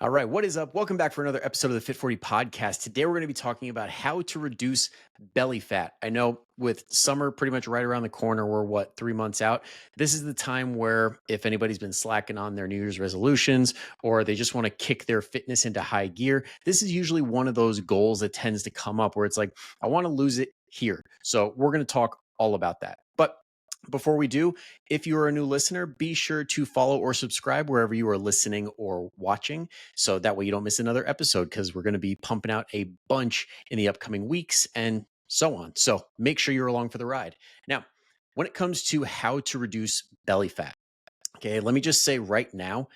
All right, what is up? Welcome back for another episode of the Fit 40 podcast. Today we're going to be talking about how to reduce belly fat. I know with summer pretty much right around the corner, we're 3 months out. This is the time where if anybody's been slacking on their New Year's resolutions or they just want to kick their fitness into high gear, this is usually one of those goals that tends to come up where it's like, I want to lose it here. So we're going to talk all about that. But before we do, if you are a new listener, be sure to follow or subscribe wherever you are listening or watching. So that way you don't miss another episode because we're going to be pumping out a bunch in the upcoming weeks and so on. So make sure you're along for the ride. Now, when it comes to how to reduce belly fat, okay, let me just say right now,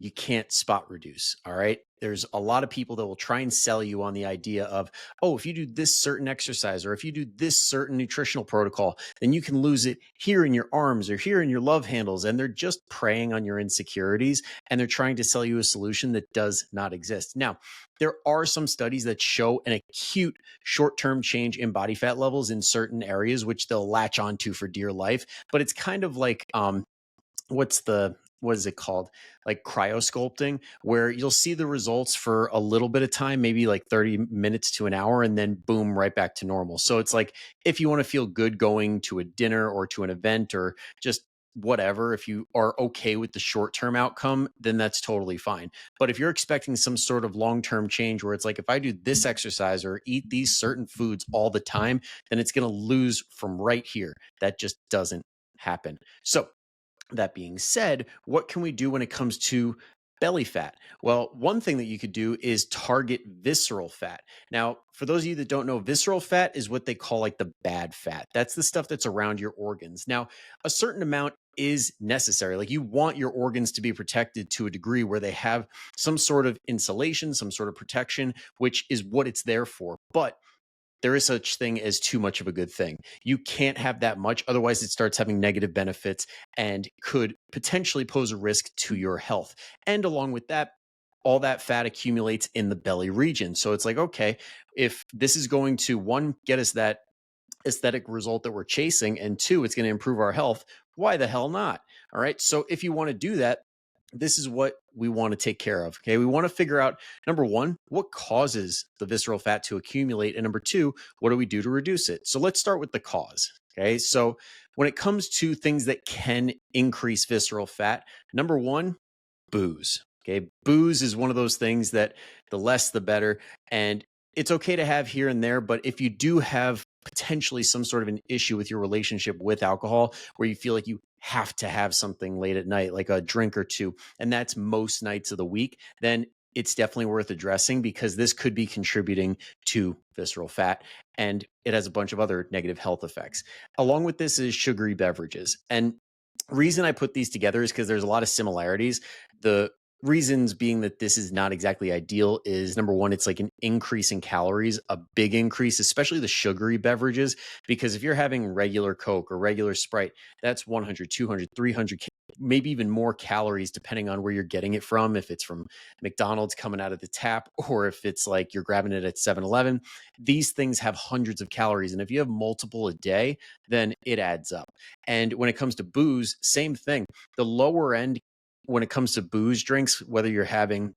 you can't spot reduce. All right. There's a lot of people that will try and sell you on the idea of, oh, if you do this certain exercise or if you do this certain nutritional protocol, then you can lose it here in your arms or here in your love handles. And they're just preying on your insecurities and they're trying to sell you a solution that does not exist. Now, there are some studies that show an acute short-term change in body fat levels in certain areas, which they'll latch onto for dear life. But it's kind of like, what is it called, like cryosculpting, where you'll see the results for a little bit of time, maybe like 30 minutes to an hour, and then boom, right back to normal. So it's like if you want to feel good going to a dinner or to an event or just whatever, if you are okay with the short-term outcome, then that's totally fine. But if you're expecting some sort of long-term change where it's like, if I do this exercise or eat these certain foods all the time, then it's going to lose from right here. That just doesn't happen. So that being said, what can we do when it comes to belly fat? Well, one thing that you could do is target visceral fat. Now, for those of you that don't know, visceral fat is what they call like the bad fat. That's the stuff that's around your organs. Now, a certain amount is necessary. Like you want your organs to be protected to a degree where they have some sort of insulation, some sort of protection, which is what it's there for. But there is such thing as too much of a good thing. You can't have that much, otherwise it starts having negative benefits and could potentially pose a risk to your health. And along with that, all that fat accumulates in the belly region. So it's like, okay, if this is going to one, get us that aesthetic result that we're chasing, and two, it's going to improve our health, why the hell not? All right. So if you want to do that, this is what we want to take care of. Okay. We want to figure out number one, what causes the visceral fat to accumulate? And number two, what do we do to reduce it? So let's start with the cause. Okay. So when it comes to things that can increase visceral fat, number one, booze. Okay. Booze is one of those things that the less the better. And it's okay to have here and there. But if you do have potentially some sort of an issue with your relationship with alcohol where you feel like you have to have something late at night, like a drink or two, and that's most nights of the week, then it's definitely worth addressing because this could be contributing to visceral fat and it has a bunch of other negative health effects. Along with this is sugary beverages. And reason I put these together is because there's a lot of similarities. The reasons being that this is not exactly ideal is number one, it's like an increase in calories, a big increase, especially the sugary beverages, because if you're having regular Coke or regular Sprite, that's 100, 200, 300, maybe even more calories depending on where you're getting it from. If it's from McDonald's coming out of the tap, or if it's like you're grabbing it at 7-Eleven, these things have hundreds of calories. And if you have multiple a day, then it adds up. And when it comes to booze, same thing. The lower end, when it comes to booze drinks, whether you're having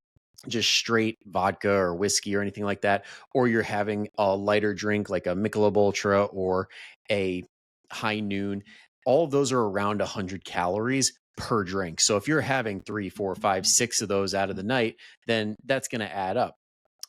just straight vodka or whiskey or anything like that, or you're having a lighter drink like a Michelob Ultra or a High Noon, all of those are around 100 calories per drink. So if you're having 3, 4, 5, 6 of those out of the night, then that's going to add up.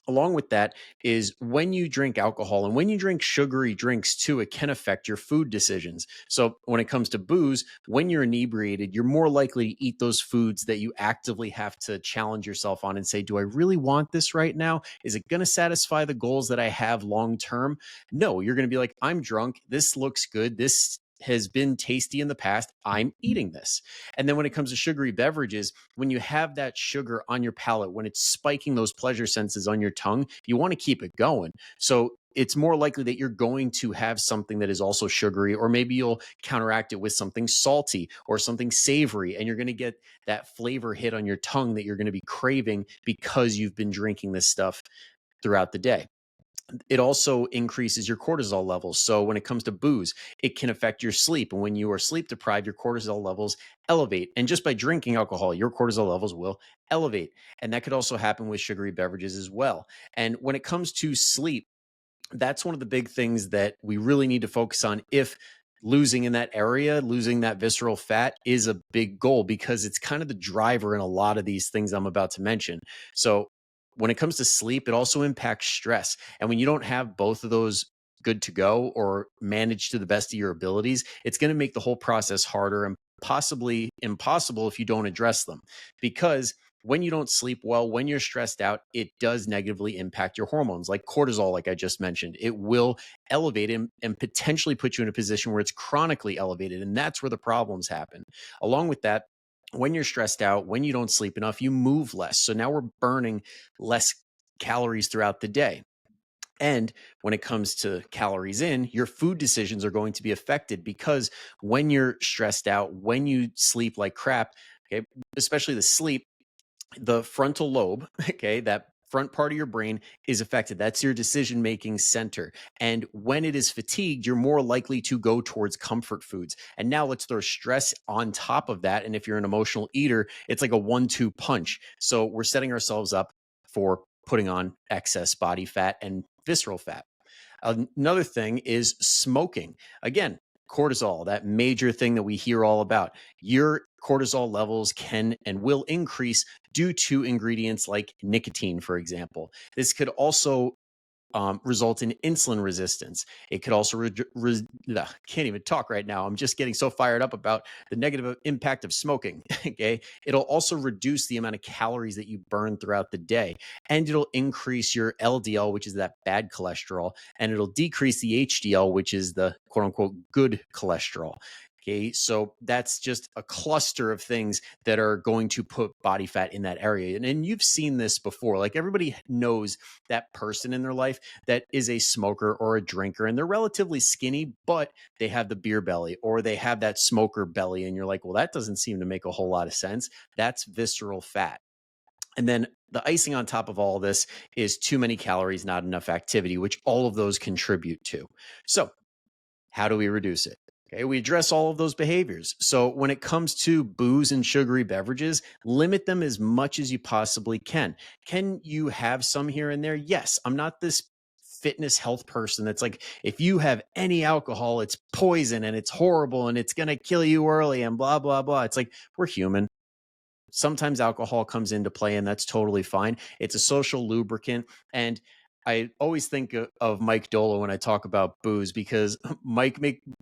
Along with that is when you drink alcohol and when you drink sugary drinks too, it can affect your food decisions. So when it comes to booze, when you're inebriated, you're more likely to eat those foods that you actively have to challenge yourself on and say, do I really want this right now? Is it going to satisfy the goals that I have long term? No, you're going to be like, I'm drunk. This looks good. This has been tasty in the past. I'm eating this. And then when it comes to sugary beverages, when you have that sugar on your palate, when it's spiking those pleasure senses on your tongue, you want to keep it going. So it's more likely that you're going to have something that is also sugary, or maybe you'll counteract it with something salty or something savory, and you're going to get that flavor hit on your tongue that you're going to be craving because you've been drinking this stuff throughout the day. It also increases your cortisol levels. So when it comes to booze, it can affect your sleep. And when you are sleep deprived, your cortisol levels elevate. And just by drinking alcohol, your cortisol levels will elevate. And that could also happen with sugary beverages as well. And when it comes to sleep, that's one of the big things that we really need to focus on if losing in that area, losing that visceral fat is a big goal, because it's kind of the driver in a lot of these things I'm about to mention. So when it comes to sleep, it also impacts stress. And when you don't have both of those good to go or managed to the best of your abilities, it's going to make the whole process harder and possibly impossible if you don't address them. Because when you don't sleep well, when you're stressed out, it does negatively impact your hormones, like cortisol, like I just mentioned. It will elevate and potentially put you in a position where it's chronically elevated. And that's where the problems happen. Along with that, when you're stressed out, when you don't sleep enough, you move less. So now we're burning less calories throughout the day. And when it comes to calories in, your food decisions are going to be affected, because when you're stressed out, when you sleep like crap, okay, especially the sleep, the frontal lobe, okay, that front part of your brain is affected. That's your decision making center. And when it is fatigued, you're more likely to go towards comfort foods. And now let's throw stress on top of that. And if you're an emotional eater, it's like a 1-2 punch. So we're setting ourselves up for putting on excess body fat and visceral fat. Another thing is smoking. Again, cortisol, that major thing that we hear all about. Your cortisol levels can and will increase due to ingredients like nicotine, for example. This could also result in insulin resistance. It could also can't even talk right now. I'm just getting so fired up about the negative impact of smoking. Okay, it'll also reduce the amount of calories that you burn throughout the day, and it'll increase your LDL, which is that bad cholesterol, and it'll decrease the HDL, which is the quote unquote good cholesterol. Okay, so that's just a cluster of things that are going to put body fat in that area. And you've seen this before. Like, everybody knows that person in their life that is a smoker or a drinker, and they're relatively skinny, but they have the beer belly or they have that smoker belly. And you're like, well, that doesn't seem to make a whole lot of sense. That's visceral fat. And then the icing on top of all this is too many calories, not enough activity, which all of those contribute to. So, how do we reduce it? Okay, we address all of those behaviors. So when it comes to booze and sugary beverages, limit them as much as you possibly can. Can you have some here and there? Yes. I'm not this fitness health person that's like, if you have any alcohol, it's poison and it's horrible and it's going to kill you early and blah, blah, blah. It's like, we're human. Sometimes alcohol comes into play, and that's totally fine. It's a social lubricant. And I always think of Mike Dolo when I talk about booze, because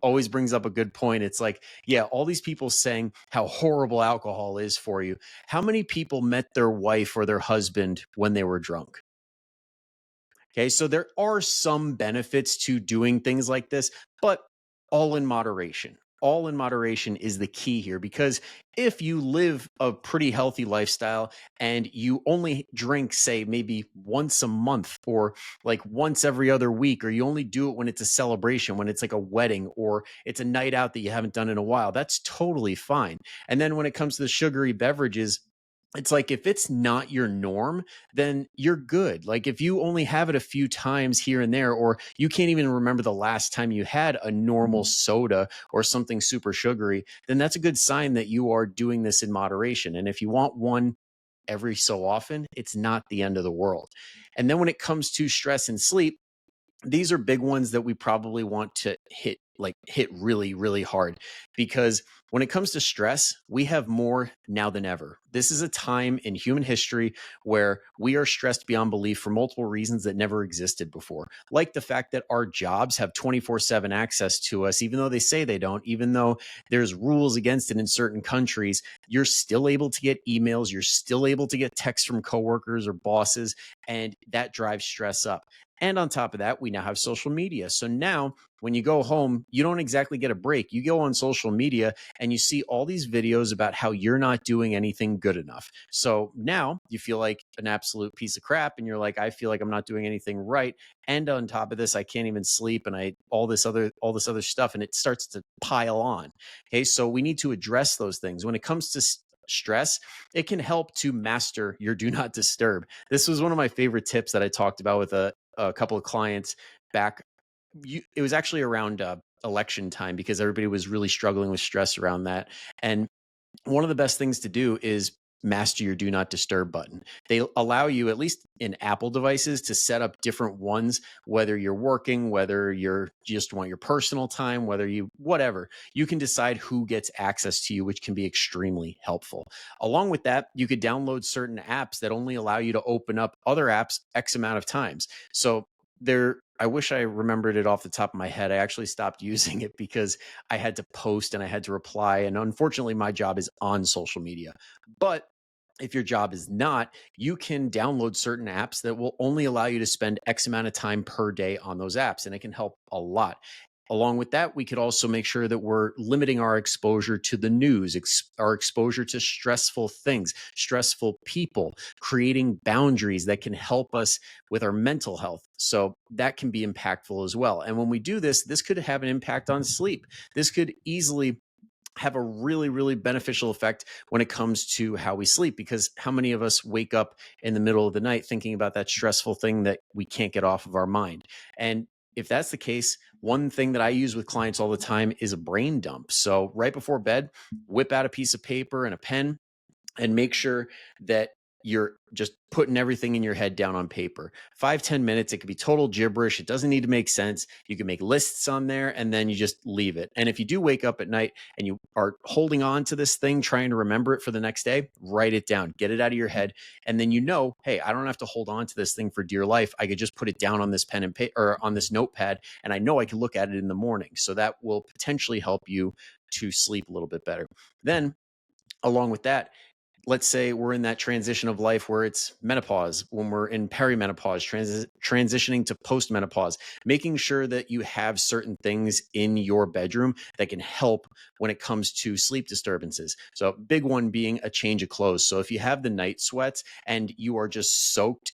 always brings up a good point. It's like, yeah, all these people saying how horrible alcohol is for you. How many people met their wife or their husband when they were drunk? Okay, so there are some benefits to doing things like this, but all in moderation. All in moderation is the key here, because if you live a pretty healthy lifestyle and you only drink, say, maybe once a month or like once every other week, or you only do it when it's a celebration, when it's like a wedding or it's a night out that you haven't done in a while, that's totally fine. And then when it comes to the sugary beverages, it's like, if it's not your norm, then you're good. Like, if you only have it a few times here and there, or you can't even remember the last time you had a normal soda or something super sugary, then that's a good sign that you are doing this in moderation. And if you want one every so often, it's not the end of the world. And then when it comes to stress and sleep, these are big ones that we probably want to hit really, really hard, because when it comes to stress, we have more now than ever. This is a time in human history where we are stressed beyond belief for multiple reasons that never existed before, like the fact that our jobs have 24/7 access to us, even though they say they don't, even though there's rules against it in certain countries. You're still able to get emails, you're still able to get texts from coworkers or bosses, and that drives stress up. And on top of that, we now have social media. So now when you go home, you don't exactly get a break. You go on social media and you see all these videos about how you're not doing anything good enough. So now you feel like an absolute piece of crap, and you're like, I feel like I'm not doing anything right. And on top of this, I can't even sleep, and I all this other stuff, and it starts to pile on. Okay, so we need to address those things. When it comes to stress, it can help to master your do not disturb. This was one of my favorite tips that I talked about with a couple of clients back. It was actually around election time because everybody was really struggling with stress around that. And one of the best things to do is master your do not disturb button. They allow you, at least in Apple devices, to set up different ones, whether you're working, whether you're just want your personal time, whether you, whatever, you can decide who gets access to you, which can be extremely helpful. Along with that, you could download certain apps that only allow you to open up other apps X amount of times. So I wish I remembered it off the top of my head. I actually stopped using it because I had to post and I had to reply. And unfortunately, my job is on social media. But if your job is not, you can download certain apps that will only allow you to spend X amount of time per day on those apps. And it can help a lot. Along with that, we could also make sure that we're limiting our exposure to the news, our exposure to stressful things, stressful people, creating boundaries that can help us with our mental health. So that can be impactful as well. And when we do this, this could have an impact on sleep. This could easily have a really, really beneficial effect when it comes to how we sleep, because how many of us wake up in the middle of the night thinking about that stressful thing that we can't get off of our mind? And if that's the case, one thing that I use with clients all the time is a brain dump. So right before bed, whip out a piece of paper and a pen and make sure that you're just putting everything in your head down on paper. 5-10 minutes. It could be total gibberish. It doesn't need to make sense. You can make lists on there and then you just leave it. And if you do wake up at night and you are holding on to this thing, trying to remember it for the next day, write it down, get it out of your head. And then hey, I don't have to hold on to this thing for dear life. I could just put it down on this pen and paper or on this notepad. And I know I can look at it in the morning. So that will potentially help you to sleep a little bit better. Then along with that, let's say we're in that transition of life where it's menopause, when we're in perimenopause, transitioning to postmenopause, making sure that you have certain things in your bedroom that can help when it comes to sleep disturbances. So big one being a change of clothes. So if you have the night sweats and you are just soaked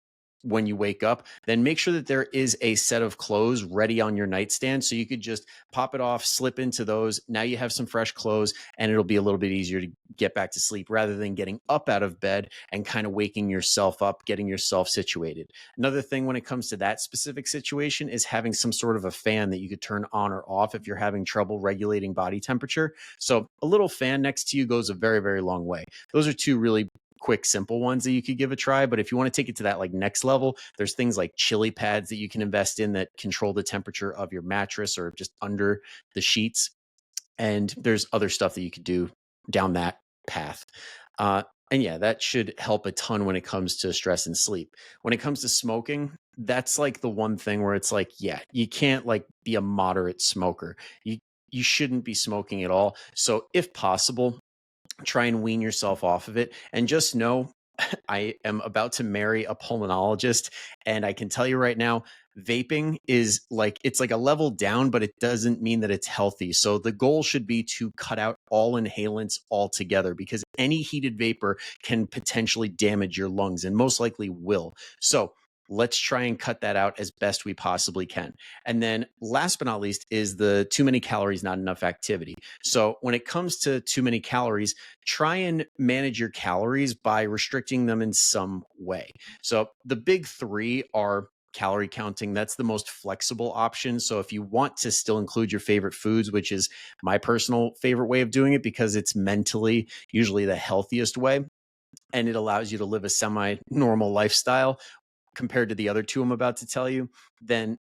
when you wake up, then make sure that there is a set of clothes ready on your nightstand so you could just pop it off, slip into those. Now you have some fresh clothes and it'll be a little bit easier to get back to sleep rather than getting up out of bed and kind of waking yourself up, getting yourself situated. Another thing when it comes to that specific situation is having some sort of a fan that you could turn on or off if you're having trouble regulating body temperature. So a little fan next to you goes a very, very long way. Those are two really quick, simple ones that you could give a try. But if you want to take it to that like next level, there's things like chili pads that you can invest in that control the temperature of your mattress or just under the sheets. And there's other stuff that you could do down that path. And yeah, that should help a ton when it comes to stress and sleep. When it comes to smoking, that's like the one thing where it's like, yeah, you can't like be a moderate smoker. You shouldn't be smoking at all. So if possible, try and wean yourself off of it and just know I am about to marry a pulmonologist, and I can tell you right now, vaping is like, it's like a level down, but it doesn't mean that it's healthy. So the goal should be to cut out all inhalants altogether, because any heated vapor can potentially damage your lungs and most likely will. So let's try and cut that out as best we possibly can. And then last but not least is the too many calories, not enough activity. So when it comes to too many calories, try and manage your calories by restricting them in some way. So the big three are calorie counting. That's the most flexible option. So if you want to still include your favorite foods, which is my personal favorite way of doing it because it's mentally usually the healthiest way, and it allows you to live a semi-normal lifestyle compared to the other two I'm about to tell you, then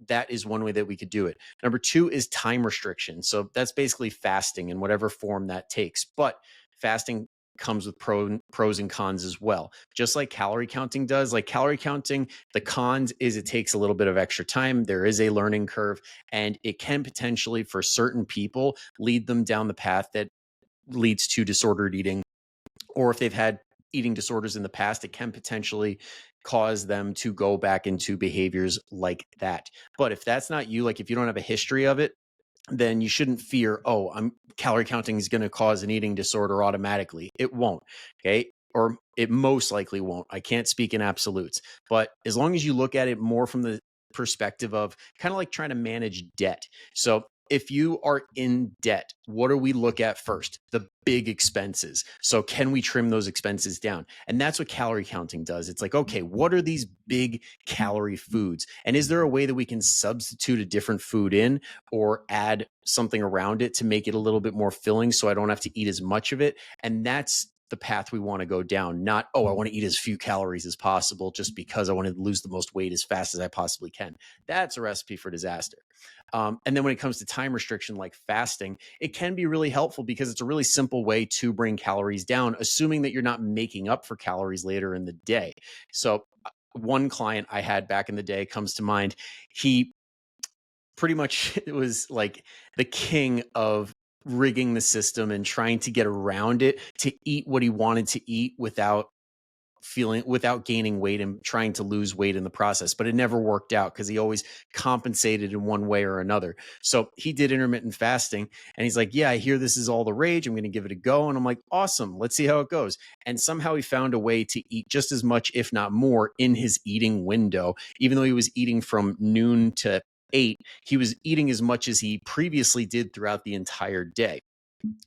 that is one way that we could do it. Number two is time restriction. So that's basically fasting in whatever form that takes. But fasting comes with pros and cons as well. Just like calorie counting does. Like calorie counting, the cons is it takes a little bit of extra time. There is a learning curve, and it can potentially, for certain people, lead them down the path that leads to disordered eating. Or if they've had eating disorders in the past, it can potentially cause them to go back into behaviors like that. But if that's not you, like if you don't have a history of it, then you shouldn't fear, oh, I'm calorie counting is going to cause an eating disorder automatically. It won't. Okay. Or it most likely won't. I can't speak in absolutes, but as long as you look at it more from the perspective of kind of like trying to manage debt. So if you are in debt, what do we look at first? The big expenses. So can we trim those expenses down? And that's what calorie counting does. It's like, okay, what are these big calorie foods? And is there a way that we can substitute a different food in or add something around it to make it a little bit more filling so I don't have to eat as much of it? And that's the path we want to go down. Not, oh, I want to eat as few calories as possible just because I want to lose the most weight as fast as I possibly can. That's a recipe for disaster. And then when it comes to time restriction like fasting, it can be really helpful because it's a really simple way to bring calories down, assuming that you're not making up for calories later in the day. So one client I had back in the day comes to mind. He pretty much it was like the king of rigging the system and trying to get around it to eat what he wanted to eat without gaining weight and trying to lose weight in the process. But it never worked out because he always compensated in one way or another. So he did intermittent fasting and he's like, yeah, I hear this is all the rage. I'm going to give it a go. And I'm like, awesome. Let's see how it goes. And somehow he found a way to eat just as much, if not more, in his eating window. Even though he was eating from noon to 8, he was eating as much as he previously did throughout the entire day.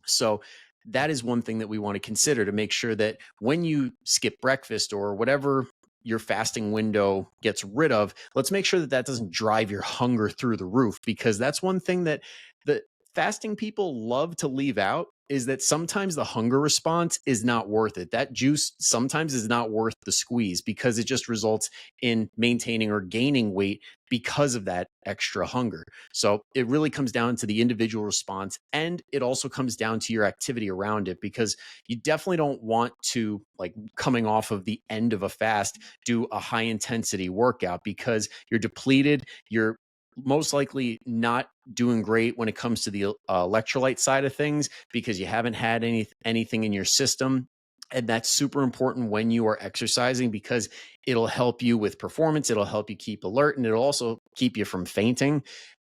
So that is one thing that we want to consider to make sure that when you skip breakfast or whatever your fasting window gets rid of, let's make sure that that doesn't drive your hunger through the roof, because that's one thing that the fasting people love to leave out, is that sometimes the hunger response is not worth it. That juice sometimes is not worth the squeeze because it just results in maintaining or gaining weight because of that extra hunger. So it really comes down to the individual response, and it also comes down to your activity around it, because you definitely don't want to, like, coming off of the end of a fast, do a high intensity workout because you're depleted. You're most likely not doing great when it comes to the electrolyte side of things because you haven't had anything in your system. And that's super important when you are exercising because it'll help you with performance. It'll help you keep alert, and it'll also keep you from fainting,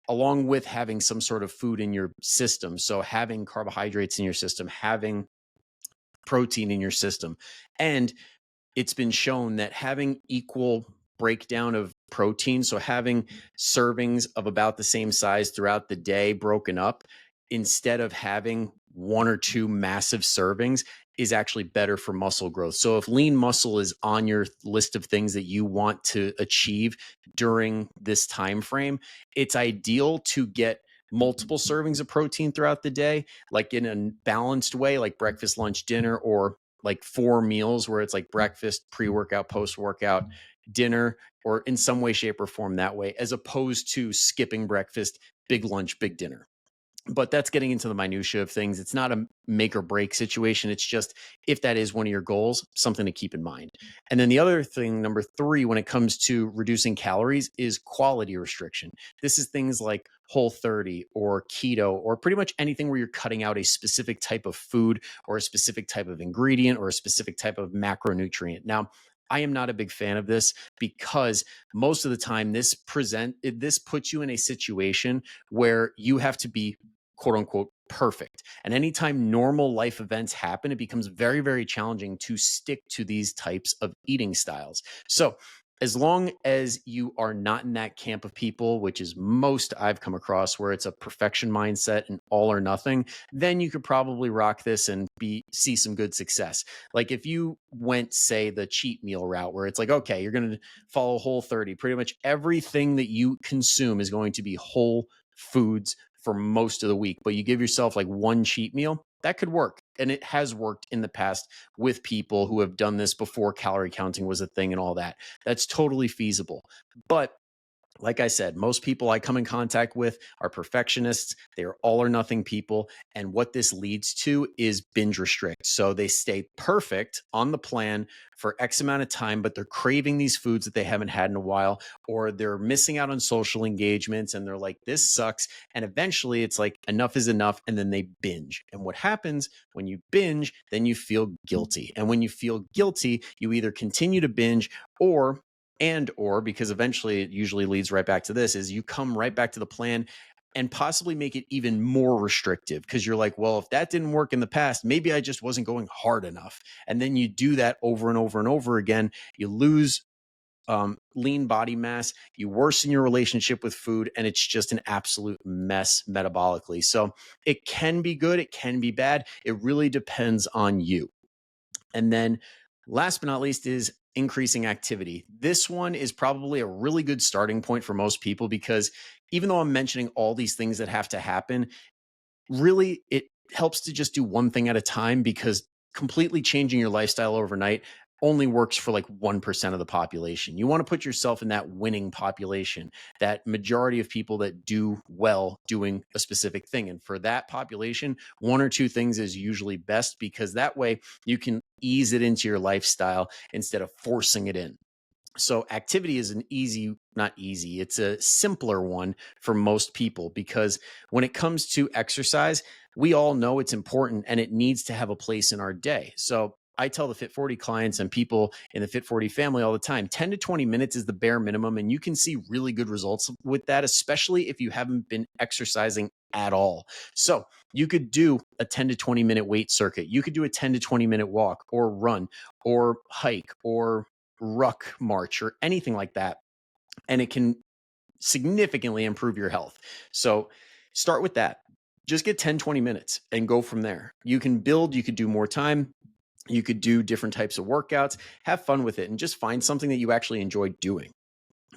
along with having some sort of food in your system. So having carbohydrates in your system, having protein in your system. And it's been shown that having equal breakdown of protein, so having servings of about the same size throughout the day broken up, instead of having one or two massive servings, is actually better for muscle growth. So if lean muscle is on your list of things that you want to achieve during this time frame, it's ideal to get multiple servings of protein throughout the day, like in a balanced way, like breakfast, lunch, dinner, or like 4 meals where it's like breakfast, pre-workout, post-workout, dinner, or in some way, shape, or form that way, as opposed to skipping breakfast, big lunch, big dinner. But that's getting into the minutia of things. It's not a make or break situation. It's just, if that is one of your goals, something to keep in mind. And then the other thing, number 3, when it comes to reducing calories, is quality restriction. This is things like Whole30 or keto, or pretty much anything where you're cutting out a specific type of food or a specific type of ingredient or a specific type of macronutrient. Now, I am not a big fan of this because most of the time this puts you in a situation where you have to be, quote unquote, perfect. And anytime normal life events happen, it becomes very, very challenging to stick to these types of eating styles. So as long as you are not in that camp of people, which is most I've come across, where it's a perfection mindset and all or nothing, then you could probably rock this and see some good success. Like if you went, say, the cheat meal route, where it's like, okay, you're going to follow Whole30. Pretty much everything that you consume is going to be whole foods for most of the week, but you give yourself like one cheat meal, that could work. And it has worked in the past with people who have done this before calorie counting was a thing and all that. That's totally feasible. But like I said, most people I come in contact with are perfectionists. They are all or nothing people. And what this leads to is binge restrict. So they stay perfect on the plan for X amount of time, but they're craving these foods that they haven't had in a while, or they're missing out on social engagements and they're like, this sucks. And eventually it's like, enough is enough. And then they binge. And what happens when you binge, then you feel guilty. And when you feel guilty, you either continue to binge or because eventually it usually leads right back to this, is you come right back to the plan and possibly make it even more restrictive, because you're like, well, if that didn't work in the past, maybe I just wasn't going hard enough. And then you do that over and over and over again. You lose lean body mass, you worsen your relationship with food, and it's just an absolute mess metabolically. So it can be good, it can be bad. It really depends on you. And then last but not least is increasing activity. This one is probably a really good starting point for most people because even though I'm mentioning all these things that have to happen, really it helps to just do one thing at a time because completely changing your lifestyle overnight only works for like 1% of the population. You want to put yourself in that winning population, that majority of people that do well doing a specific thing. And for that population, one or two things is usually best because that way you can ease it into your lifestyle instead of forcing it in. So activity is an easy, not easy, it's a simpler one for most people because when it comes to exercise, we all know it's important and it needs to have a place in our day. So I tell the Fit 40 clients and people in the Fit 40 family all the time 10 to 20 minutes is the bare minimum. And you can see really good results with that, especially if you haven't been exercising at all. So you could do a 10 to 20 minute weight circuit. You could do a 10 to 20 minute walk or run or hike or ruck march or anything like that. And it can significantly improve your health. So start with that. Just get 10, 20 minutes and go from there. You can build, you could do more time. You could do different types of workouts, have fun with it, and just find something that you actually enjoy doing.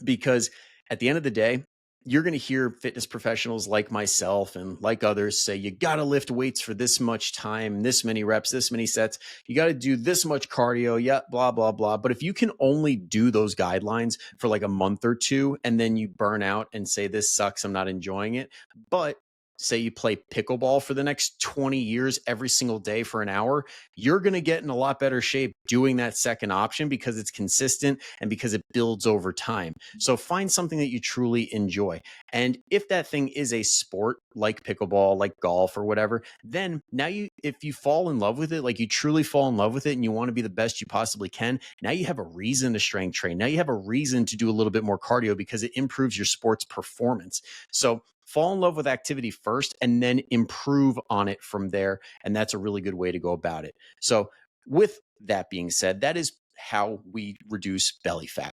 Because at the end of the day, you're going to hear fitness professionals like myself and like others say, you got to lift weights for this much time, this many reps, this many sets. You got to do this much cardio. Yeah, blah, blah, blah. But if you can only do those guidelines for like a month or two, and then you burn out and say, this sucks, I'm not enjoying it. But say you play pickleball for the next 20 years every single day for an hour, you're going to get in a lot better shape doing that second option because it's consistent and because it builds over time. So find something that you truly enjoy. And if that thing is a sport like pickleball, like golf or whatever, then now if you fall in love with it, like you truly fall in love with it and you want to be the best you possibly can, now you have a reason to strength train. Now you have a reason to do a little bit more cardio because it improves your sports performance. So fall in love with activity first and then improve on it from there. And that's a really good way to go about it. So with that being said, that is how we reduce belly fat.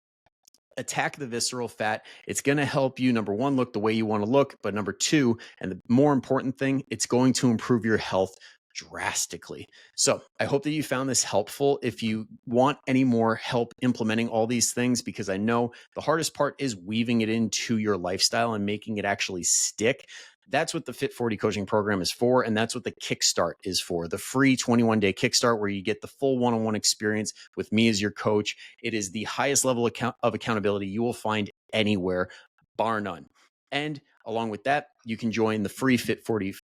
Attack the visceral fat. It's going to help you, number one, look the way you want to look. But number two, and the more important thing, it's going to improve your health drastically. So I hope that you found this helpful. If you want any more help implementing all these things, because I know the hardest part is weaving it into your lifestyle and making it actually stick. That's what the Fit 40 coaching program is for. And that's what the Kickstart is for, the free 21-day Kickstart where you get the full one-on-one experience with me as your coach. It is the highest level of accountability you will find anywhere, bar none. And along with that, you can join the free Fit 40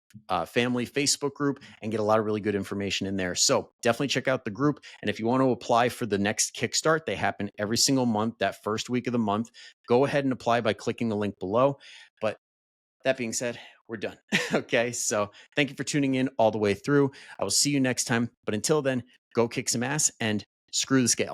family Facebook group and get a lot of really good information in there. So definitely check out the group. And if you want to apply for the next Kickstart, they happen every single month, that first week of the month. Go ahead and apply by clicking the link below. But that being said, we're done. Okay. So thank you for tuning in all the way through. I will see you next time. But until then, go kick some ass and screw the scale.